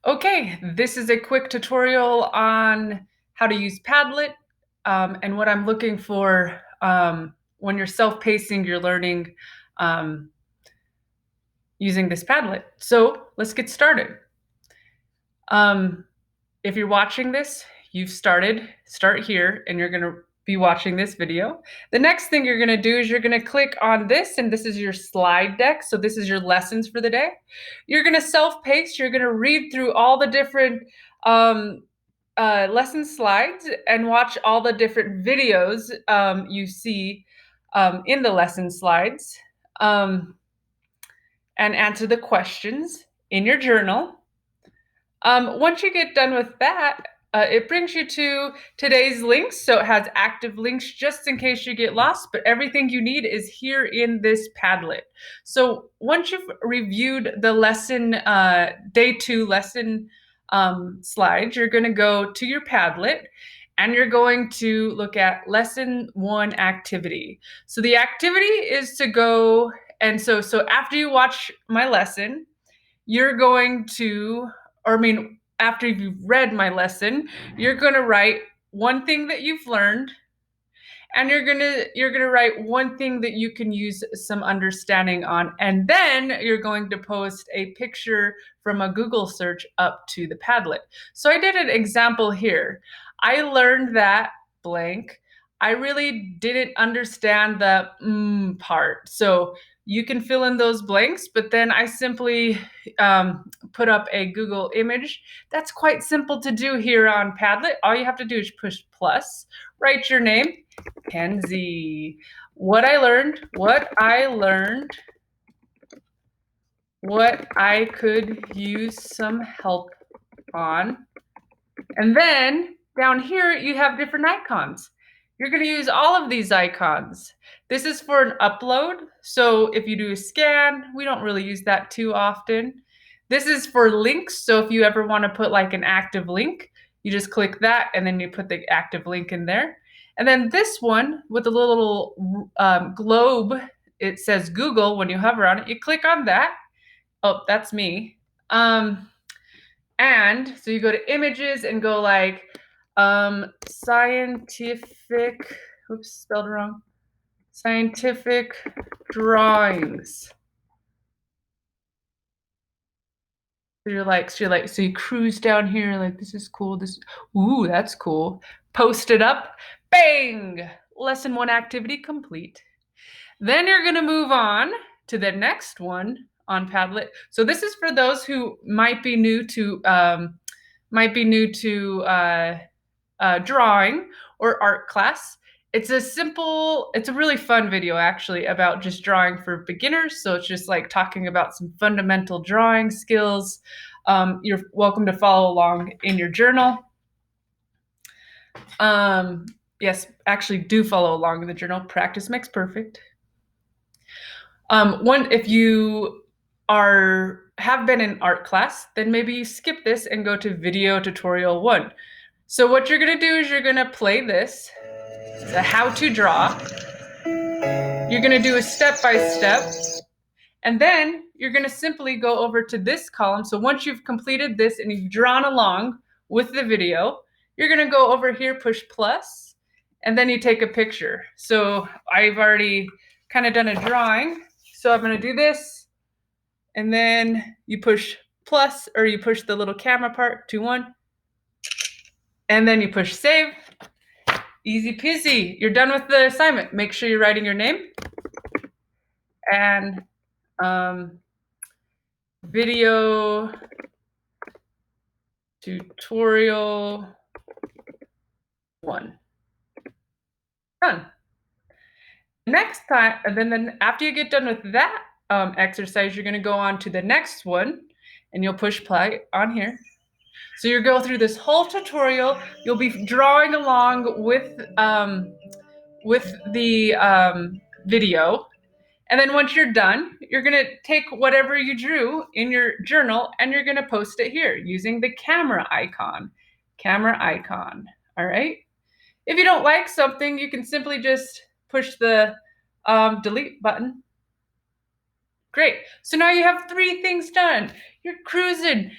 Okay, this is a quick tutorial on how to use Padlet and what I'm looking for when you're self-pacing your learning um, using this Padlet. So let's get started. Um, if you're watching this, you've start here, and you're gonna be watching this video. The next thing you're gonna do is you're gonna click on this, and this is your slide deck. So this is your lessons for the day. You're gonna self-pace, you're gonna read through all the different um, lesson slides and watch all the different videos you see in the lesson slides um, and answer the questions in your journal. Once you get done with that, it brings you to today's links. So it has active links just in case you get lost, but everything you need is here in this Padlet. So once you've reviewed the lesson, day 2 lesson slides, you're going to go to your Padlet and you're going to look at lesson 1 activity. So the activity is to go, and so after you watch my lesson, you're going to, after you've read my lesson, you're going to write one thing that you've learned, and you're going to write one thing that you can use some understanding on, and then you're going to post a picture from a Google search up to the Padlet. So I did an example here. I learned that blank. I really didn't understand the part. So you can fill in those blanks, but then I simply put up a Google image. That's quite simple to do here on Padlet. All you have to do is push plus, write your name, Kenzie. What I learned, what I could use some help on. And then down here, you have different icons. You're going to use all of these icons. This is for an upload. So if you do a scan, we don't really use that too often. This is for links. So if you ever want to put like an active link, you just click that and then you put the active link in there. And then this one with the little globe, it says Google. When you hover on it, you click on that. Oh, that's me. And so you go to images and go like scientific, oops, spelled wrong, scientific drawings. So you cruise down here like, this is cool. Ooh, that's cool. Post it up, bang! Lesson 1 activity complete. Then you're gonna move on to the next one on Padlet. So this is for those who might be new to drawing or art class. It's a really fun video actually about just drawing for beginners. So it's just like talking about some fundamental drawing skills. You're welcome to follow along in your journal. Yes, actually do follow along in the journal. Practice makes perfect. If you have been in art class, then maybe you skip this and go to video tutorial 1. So what you're gonna do is you're gonna play this. It's a how to draw. You're gonna do a step-by-step, and then you're gonna simply go over to this column. So once you've completed this and you've drawn along with the video, you're gonna go over here, push plus, and then you take a picture. So I've already kind of done a drawing. So I'm gonna do this, and then you push plus, or you push the little camera part, 2, 1, and then you push save. Easy peasy. You're done with the assignment. Make sure you're writing your name and video tutorial 1. Done. Next time, and then after you get done with that exercise, you're going to go on to the next one, and you'll push play on here. So you go through this whole tutorial. You'll be drawing along with the video. And then once you're done, you're going to take whatever you drew in your journal and you're going to post it here using the camera icon. Camera icon. All right. If you don't like something, you can simply just push the delete button. Great. So now you have 3 things done. You're cruising.